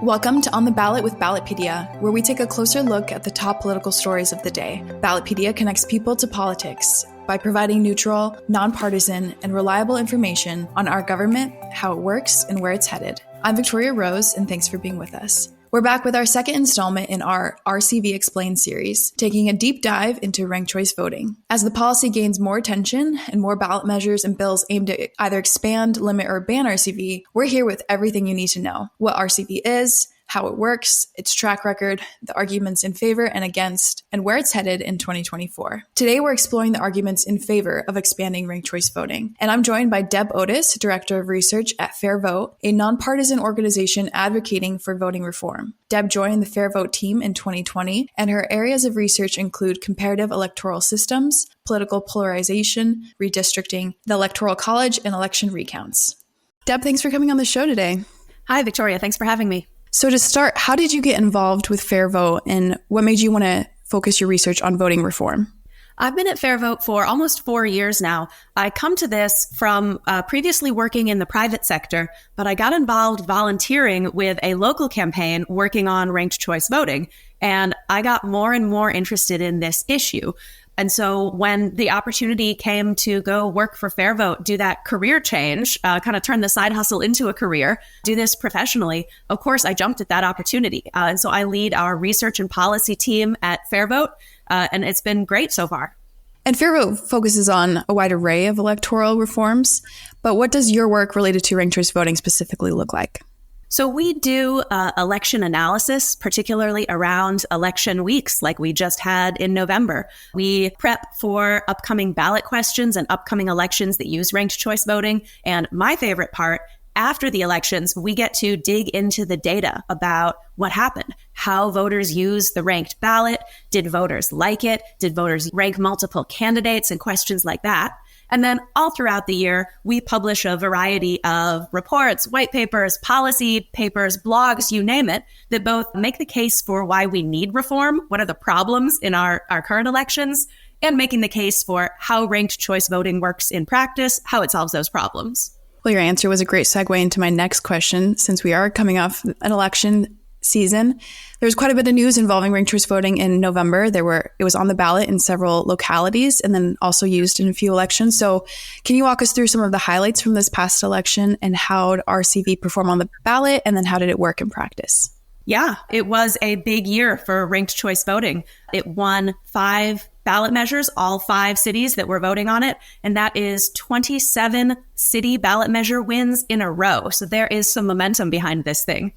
Welcome to On the Ballot with Ballotpedia, where we take a closer look at the top political stories of the day. Ballotpedia connects people to politics by providing neutral, nonpartisan, and reliable information on our government, how it works, and where it's headed. I'm Victoria Rose, and thanks for being with us. We're back with our second installment in our RCV Explained series, taking a deep dive into ranked choice voting. As the policy gains more attention and more ballot measures and bills aimed at either expand, limit, or ban RCV, we're here with everything you need to know. What RCV is, how it works, its track record, the arguments in favor and against, and where it's headed in 2024. Today, we're exploring the arguments in favor of expanding ranked choice voting. And I'm joined by Deb Otis, Director of Research at FairVote, a nonpartisan organization advocating for voting reform. Deb joined the FairVote team in 2020, and her areas of research include comparative electoral systems, political polarization, redistricting, the Electoral College, and election recounts. Deb, thanks for coming on the show today. Hi, Victoria. Thanks for having me. So to start, how did you get involved with FairVote, and what made you want to focus your research on voting reform? I've been at FairVote for almost 4 years now. I come to this from previously working in the private sector, but I got involved volunteering with a local campaign working on ranked choice voting, and I got more and more interested in this issue. And so when the opportunity came to go work for FairVote, do that career change, kind of turn the side hustle into a career, do this professionally, of course, I jumped at that opportunity. And so I lead our research and policy team at FairVote, and it's been great so far. And FairVote focuses on a wide array of electoral reforms, but what does your work related to ranked choice voting specifically look like? So we do election analysis, particularly around election weeks like we just had in November. We prep for upcoming ballot questions and upcoming elections that use ranked choice voting. And my favorite part, after the elections, we get to dig into the data about what happened, how voters use the ranked ballot. Did voters like it? Did voters rank multiple candidates and questions like that? And then all throughout the year, we publish a variety of reports, white papers, policy papers, blogs, you name it, that both make the case for why we need reform, what are the problems in our current elections, and making the case for how ranked choice voting works in practice, how it solves those problems. Well, your answer was a great segue into my next question. Since we are coming off an election season, there's quite a bit of news involving ranked choice voting in November. It was on the ballot in several localities and then also used in a few elections. So can you walk us through some of the highlights from this past election and how did RCV perform on the ballot, and then how did it work in practice? Yeah, it was a big year for ranked choice voting. It won 5 ballot measures, all 5 cities that were voting on it. And that is 27 city ballot measure wins in a row. So there is some momentum behind this thing.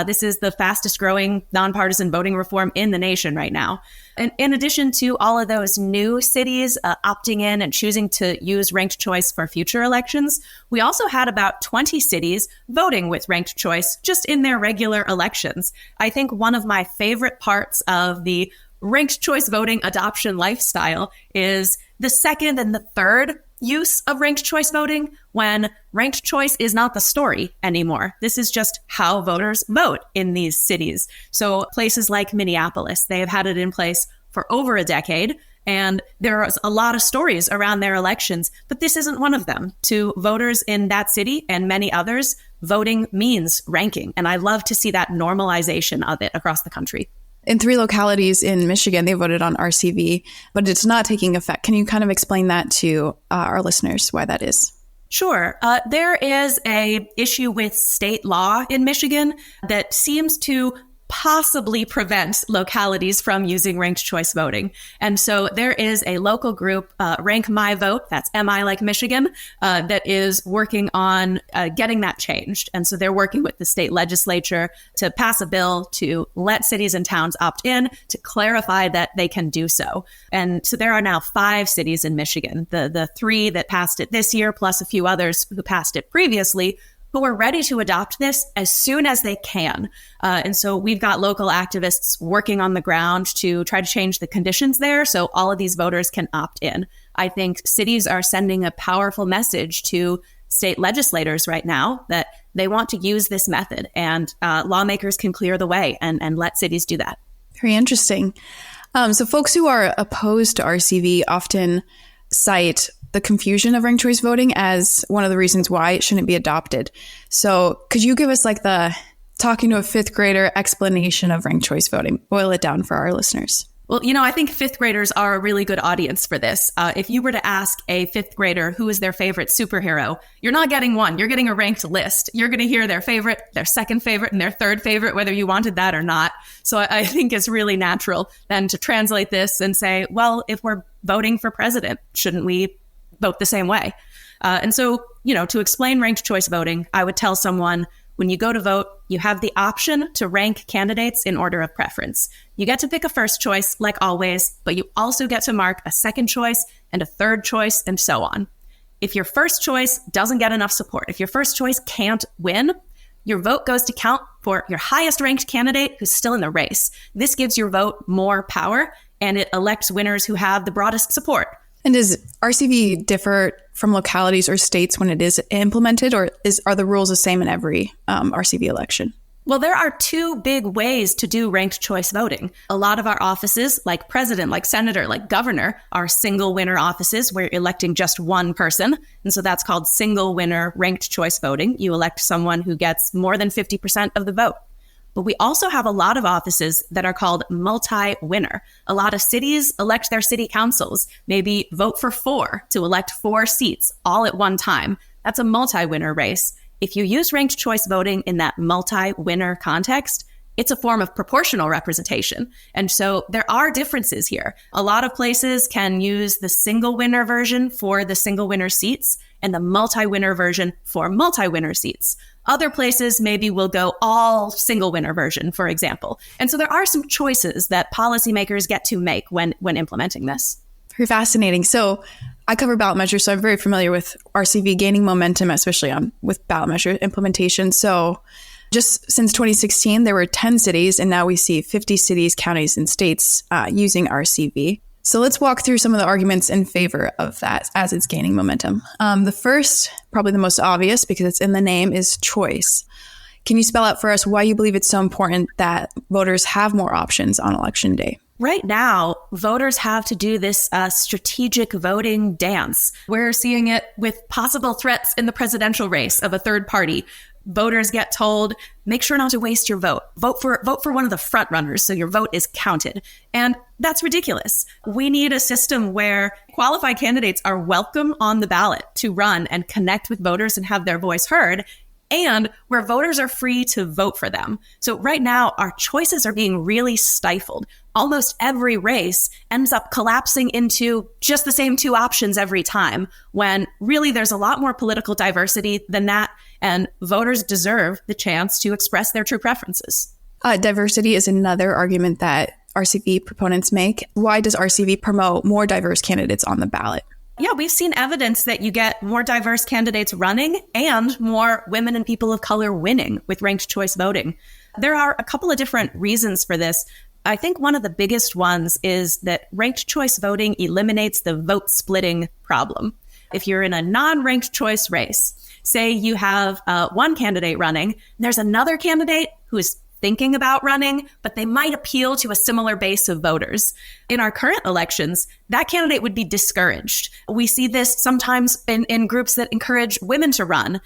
This is the fastest growing nonpartisan voting reform in the nation right now. And in addition to all of those new cities opting in and choosing to use ranked choice for future elections, we also had about 20 cities voting with ranked choice just in their regular elections. I think one of my favorite parts of the ranked choice voting adoption lifestyle is the second and the third use of ranked choice voting, when ranked choice is not the story anymore. This is just how voters vote in these cities. So places like Minneapolis, they have had it in place for over a decade, and there are a lot of stories around their elections, but this isn't one of them. To voters in that city and many others, voting means ranking. And I love to see that normalization of it across the country. In 3 localities in Michigan, they voted on RCV, but it's not taking effect. Can you kind of explain that to our listeners, why that is? Sure. There is a issue with state law in Michigan that seems to possibly prevent localities from using ranked choice voting. And so there is a local group, Rank My Vote, that's MI like Michigan, that is working on getting that changed. And so they're working with the state legislature to pass a bill to let cities and towns opt in, to clarify that they can do so. And so there are now 5 cities in Michigan, the 3 that passed it this year, plus a few others who passed it previously, who are ready to adopt this as soon as they can. And so we've got local activists working on the ground to try to change the conditions there so all of these voters can opt in. I think cities are sending a powerful message to state legislators right now that they want to use this method, and lawmakers can clear the way and let cities do that. Very interesting. So folks who are opposed to RCV often cite the confusion of ranked choice voting as one of the reasons why it shouldn't be adopted. So could you give us like the talking to a fifth grader explanation of ranked choice voting. Boil it down for our listeners. Well, I think fifth graders are a really good audience for this. If you were to ask a fifth grader who is their favorite superhero, you're not getting one. You're getting a ranked list. You're going to hear their favorite, their second favorite, and their third favorite, whether you wanted that or not. So I think it's really natural then to translate this and say, well, if we're voting for president, shouldn't we vote the same way? And so, to explain ranked choice voting, I would tell someone, when you go to vote, you have the option to rank candidates in order of preference. You get to pick a first choice, like always, but you also get to mark a second choice and a third choice, and so on. If your first choice doesn't get enough support, if your first choice can't win, your vote goes to count for your highest ranked candidate who's still in the race. This gives your vote more power, and it elects winners who have the broadest support. And does RCV differ from localities or states when it is implemented, or are the rules the same in every RCV election? Well, there are two big ways to do ranked choice voting. A lot of our offices, like president, like senator, like governor, are single winner offices where you're electing just one person. And so that's called single winner ranked choice voting. You elect someone who gets more than 50% of the vote. But we also have a lot of offices that are called multi-winner. A lot of cities elect their city councils, maybe vote for 4 to elect 4 seats all at one time. That's a multi-winner race. If you use ranked choice voting in that multi-winner context, it's a form of proportional representation. And so there are differences here. A lot of places can use the single winner version for the single winner seats and the multi-winner version for multi-winner seats. Other places maybe will go all single winner version, for example. And so there are some choices that policymakers get to make when implementing this. Very fascinating. So I cover ballot measures, so I'm very familiar with RCV gaining momentum, especially with ballot measure implementation. So just since 2016, there were 10 cities, and now we see 50 cities, counties, and states using RCV. So let's walk through some of the arguments in favor of that as it's gaining momentum. The first, probably the most obvious because it's in the name, is choice. Can you spell out for us why you believe it's so important that voters have more options on election day? Right now, voters have to do this strategic voting dance. We're seeing it with possible threats in the presidential race of a third party. Voters get told, make sure not to waste your vote. Vote for one of the front runners so your vote is counted. And that's ridiculous. We need a system where qualified candidates are welcome on the ballot to run and connect with voters and have their voice heard, and where voters are free to vote for them. So right now, our choices are being really stifled. Almost every race ends up collapsing into just the same 2 options every time, when really there's a lot more political diversity than that, and voters deserve the chance to express their true preferences. Diversity is another argument that RCV proponents make. Why does RCV promote more diverse candidates on the ballot? Yeah, we've seen evidence that you get more diverse candidates running and more women and people of color winning with ranked choice voting. There are a couple of different reasons for this. I think one of the biggest ones is that ranked choice voting eliminates the vote splitting problem. If you're in a non-ranked choice race, say you have one candidate running, there's another candidate who is thinking about running, but they might appeal to a similar base of voters. In our current elections, that candidate would be discouraged. We see this sometimes in groups that encourage women to run.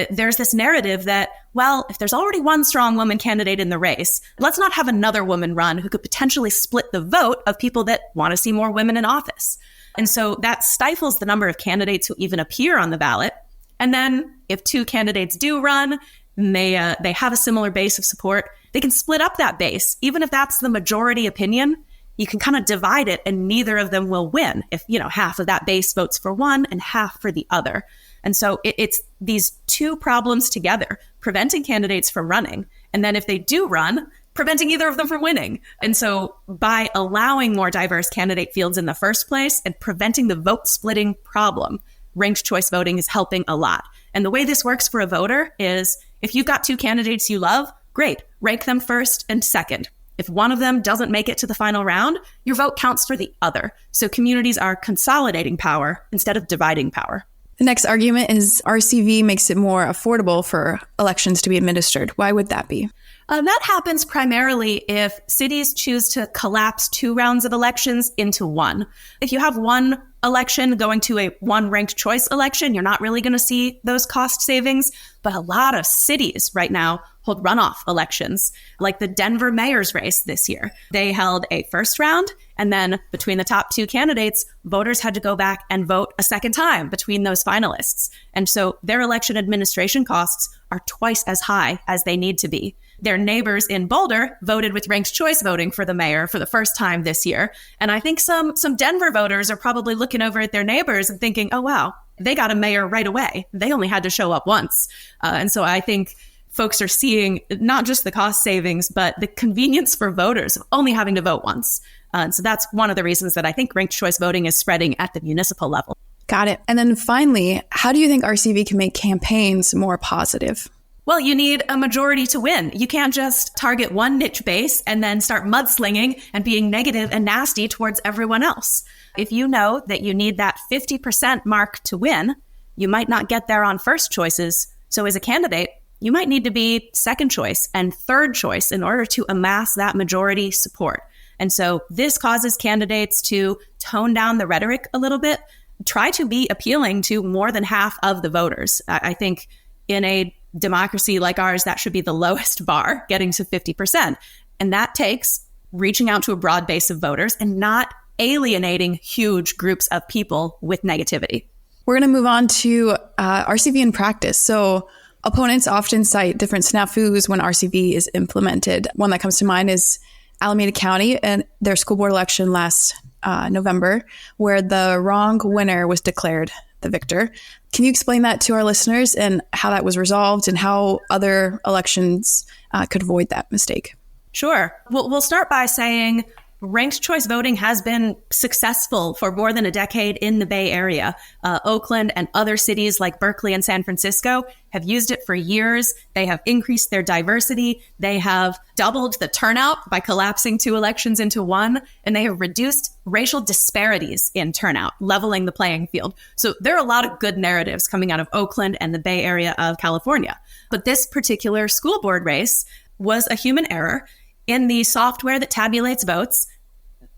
There's this narrative that, well, if there's already one strong woman candidate in the race, let's not have another woman run who could potentially split the vote of people that want to see more women in office. And so that stifles the number of candidates who even appear on the ballot. And then if 2 candidates do run, and they have a similar base of support, they can split up that base. Even if that's the majority opinion, you can kind of divide it and neither of them will win if, half of that base votes for one and half for the other. And so it's these 2 problems together, preventing candidates from running. And then if they do run, preventing either of them from winning. And so by allowing more diverse candidate fields in the first place and preventing the vote splitting problem, ranked choice voting is helping a lot. And the way this works for a voter is if you've got 2 candidates you love, great, rank them first and second. If one of them doesn't make it to the final round, your vote counts for the other. So communities are consolidating power instead of dividing power. The next argument is RCV makes it more affordable for elections to be administered. Why would that be? That happens primarily if cities choose to collapse 2 rounds of elections into one. If you have one election going to a one ranked choice election, you're not really going to see those cost savings. But a lot of cities right now hold runoff elections, like the Denver mayor's race this year. They held a first round, and then between the top two candidates, voters had to go back and vote a second time between those finalists. And so their election administration costs are twice as high as they need to be. Their neighbors in Boulder voted with ranked choice voting for the mayor for the first time this year. And I think some Denver voters are probably looking over at their neighbors and thinking, oh, wow, they got a mayor right away. They only had to show up once. And so I think folks are seeing not just the cost savings, but the convenience for voters of only having to vote once. So that's one of the reasons that I think ranked choice voting is spreading at the municipal level. Got it. And then finally, how do you think RCV can make campaigns more positive? Well, you need a majority to win. You can't just target one niche base and then start mudslinging and being negative and nasty towards everyone else. If you know that you need that 50% mark to win, you might not get there on first choices. So as a candidate, you might need to be second choice and third choice in order to amass that majority support. And so this causes candidates to tone down the rhetoric a little bit, try to be appealing to more than half of the voters. I think in a democracy like ours, that should be the lowest bar, getting to 50%. And that takes reaching out to a broad base of voters and not alienating huge groups of people with negativity. We're going to move on to RCV in practice. So opponents often cite different snafus when RCV is implemented. One that comes to mind is Alameda County and their school board election last November, where the wrong winner was declared the victor. Can you explain that to our listeners and how that was resolved and how other elections could avoid that mistake? Sure. We'll start by saying ranked choice voting has been successful for more than a decade in the Bay Area. Oakland and other cities like Berkeley and San Francisco have used it for years. They have increased their diversity. They have doubled the turnout by collapsing two elections into one, and they have reduced racial disparities in turnout, leveling the playing field. So there are a lot of good narratives coming out of Oakland and the Bay Area of California. But this particular school board race was a human error. In the software that tabulates votes,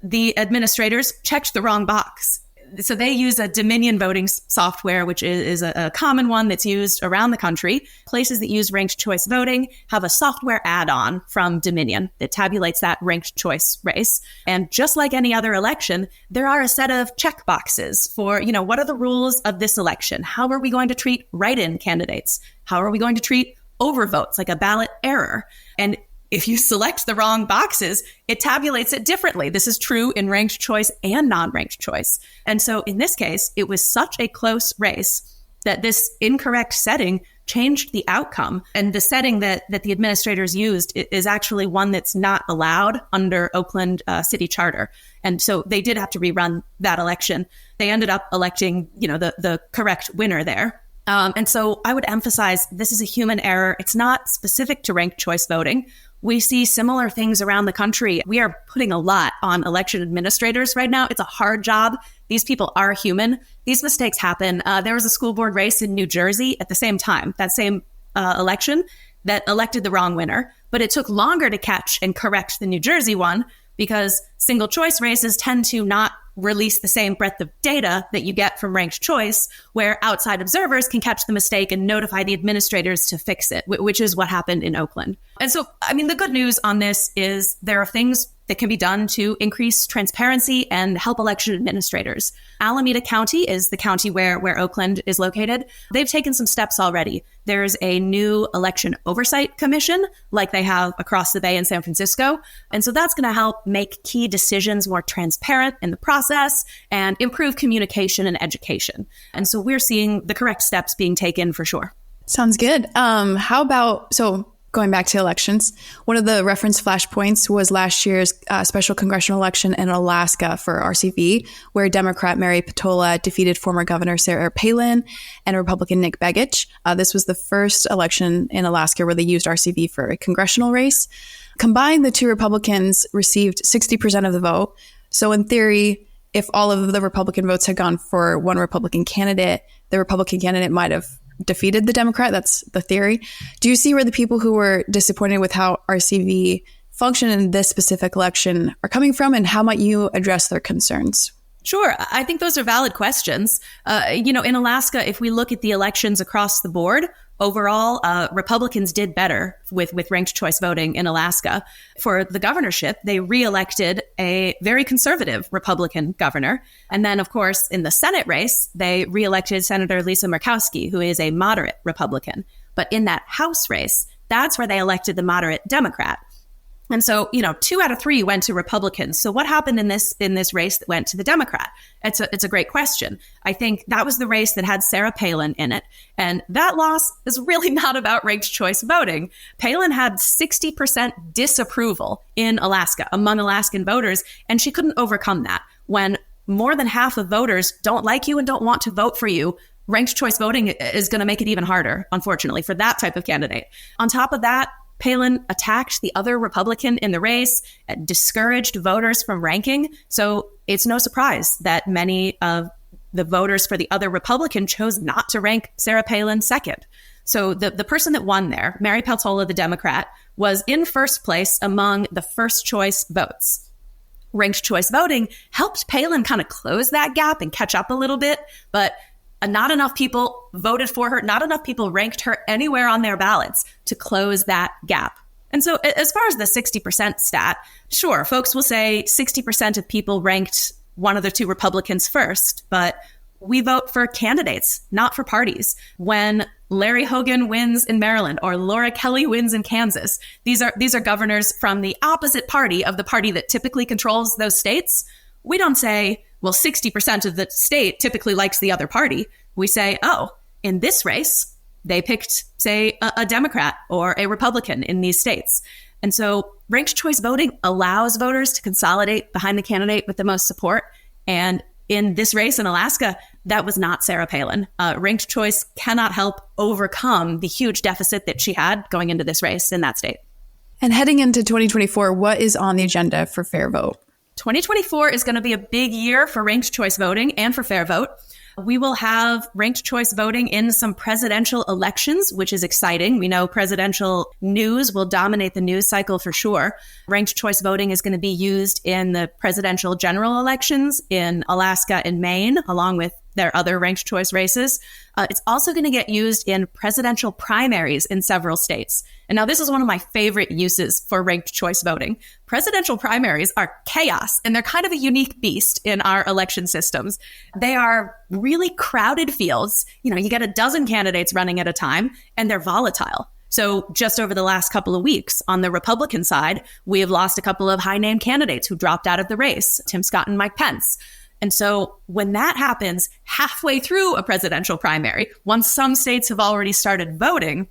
the administrators checked the wrong box. So they use a Dominion voting software, which is a common one that's used around the country. Places that use ranked choice voting have a software add-on from Dominion that tabulates that ranked choice race. And just like any other election, there are a set of check boxes for, what are the rules of this election? How are we going to treat write-in candidates? How are we going to treat overvotes, like a ballot error? And if you select the wrong boxes, it tabulates it differently. This is true in ranked choice and non-ranked choice. And so in this case, it was such a close race that this incorrect setting changed the outcome. And the setting that the administrators used is actually one that's not allowed under Oakland City Charter. And so they did have to rerun that election. They ended up electing, the correct winner there. And so I would emphasize this is a human error. It's not specific to ranked choice voting. We see similar things around the country. We are putting a lot on election administrators right now. It's a hard job. These people are human. These mistakes happen. There was a school board race in New Jersey at the same time, that same election, that elected the wrong winner. But it took longer to catch and correct the New Jersey one because single choice races tend to not release the same breadth of data that you get from ranked choice, where outside observers can catch the mistake and notify the administrators to fix it, which is what happened in Oakland. And so, the good news on this is there are things that can be done to increase transparency and help election administrators. Alameda County is the county where Oakland is located. They've taken some steps already. There's a new election oversight commission like they have across the Bay in San Francisco. And so that's going to help make key decisions more transparent in the process and improve communication and education. And so we're seeing the correct steps being taken for sure. Sounds good. Going back to elections, one of the reference flashpoints was last year's special congressional election in Alaska for RCV, where Democrat Mary Petola defeated former Governor Sarah Palin and Republican Nick Begich. This was the first election in Alaska where they used RCV for a congressional race. Combined, the two Republicans received 60% of the vote. So in theory, if all of the Republican votes had gone for one Republican candidate, the Republican candidate might have defeated the Democrat. That's the theory. Do you see where the people who were disappointed with how RCV functioned in this specific election are coming from, and how might you address their concerns? Sure. I think those are valid questions. In Alaska, if we look at the elections across the board, overall, Republicans did better with ranked choice voting in Alaska. For the governorship, they reelected a very conservative Republican governor. And then, of course, in the Senate race, they reelected Senator Lisa Murkowski, who is a moderate Republican. But in that House race, that's where they elected the moderate Democrat. And so, 2 out of 3 went to Republicans. So what happened in this race that went to the Democrat? It's a great question. I think that was the race that had Sarah Palin in it. And that loss is really not about ranked choice voting. Palin had 60% disapproval in Alaska among Alaskan voters, and she couldn't overcome that. When more than half of voters don't like you and don't want to vote for you, ranked choice voting is going to make it even harder, unfortunately, for that type of candidate. On top of that, Palin attacked the other Republican in the race, discouraged voters from ranking. So it's no surprise that many of the voters for the other Republican chose not to rank Sarah Palin second. So the person that won there, Mary Peltola, the Democrat, was in first place among the first choice votes. Ranked choice voting helped Palin kind of close that gap and catch up a little bit, but not enough people voted for her. Not enough people ranked her anywhere on their ballots to close that gap. And so as far as the 60% stat, sure, folks will say 60% of people ranked one of the 2 Republicans first, but we vote for candidates, not for parties. When Larry Hogan wins in Maryland or Laura Kelly wins in Kansas, these are governors from the opposite party of the party that typically controls those states. We don't say, well, 60% of the state typically likes the other party. We say, oh, in this race, they picked, say, a Democrat or a Republican in these states. And so ranked choice voting allows voters to consolidate behind the candidate with the most support. And in this race in Alaska, that was not Sarah Palin. Ranked choice cannot help overcome the huge deficit that she had going into this race in that state. And heading into 2024, what is on the agenda for FairVote? 2024 is going to be a big year for ranked choice voting and for FairVote. We will have ranked choice voting in some presidential elections, which is exciting. We know presidential news will dominate the news cycle for sure. Ranked choice voting is going to be used in the presidential general elections in Alaska and Maine, along with their other ranked choice races. It's also going to get used in presidential primaries in several states. And now this is one of my favorite uses for ranked choice voting. Presidential primaries are chaos, and they're kind of a unique beast in our election systems. They are really crowded fields. You get a dozen candidates running at a time, and they're volatile. So just over the last couple of weeks, on the Republican side, we have lost a couple of high-name candidates who dropped out of the race, Tim Scott and Mike Pence. And so when that happens halfway through a presidential primary, once some states have already started voting,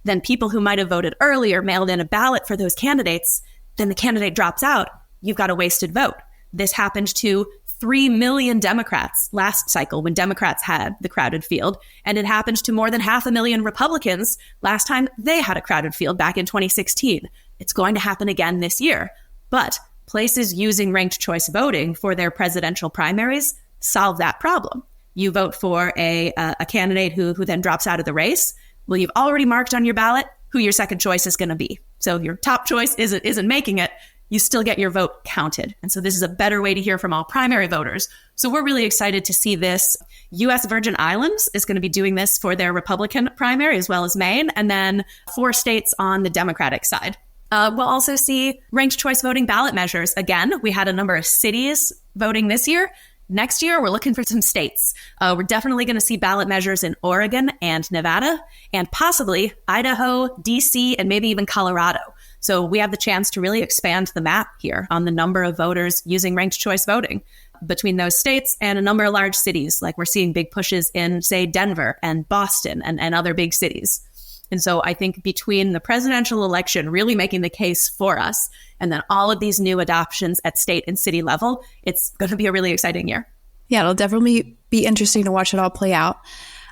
then people who might have voted earlier mailed in a ballot for those candidates, then the candidate drops out. You've got a wasted vote. This happened to 3 million Democrats last cycle when Democrats had the crowded field. And it happened to more than 500,000 Republicans last time they had a crowded field back in 2016. It's going to happen again this year. But places using ranked choice voting for their presidential primaries solve that problem. You vote for a candidate who then drops out of the race. Well, you've already marked on your ballot who your second choice is going to be. So your top choice isn't making it. You still get your vote counted. And so this is a better way to hear from all primary voters. So we're really excited to see this. U.S. Virgin Islands is going to be doing this for their Republican primary as well as Maine, and then 4 states on the Democratic side. We'll also see ranked choice voting ballot measures. Again, we had a number of cities voting this year. Next year, we're looking for some states. We're definitely going to see ballot measures in Oregon and Nevada, and possibly Idaho, DC, and maybe even Colorado. So we have the chance to really expand the map here on the number of voters using ranked choice voting between those states and a number of large cities. Like we're seeing big pushes in, say, Denver and Boston and other big cities. And so I think between the presidential election really making the case for us, and then all of these new adoptions at state and city level, it's going to be a really exciting year. Yeah, it'll definitely be interesting to watch it all play out.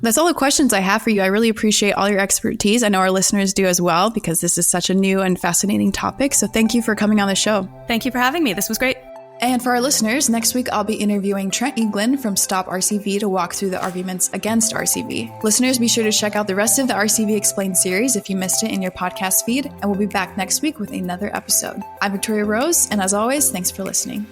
That's all the questions I have for you. I really appreciate all your expertise. I know our listeners do as well, because this is such a new and fascinating topic. So thank you for coming on the show. Thank you for having me. This was great. And for our listeners, next week I'll be interviewing Trent England from Stop RCV to walk through the arguments against RCV. Listeners, be sure to check out the rest of the RCV Explained series if you missed it in your podcast feed, and we'll be back next week with another episode. I'm Victoria Rose, and as always, thanks for listening.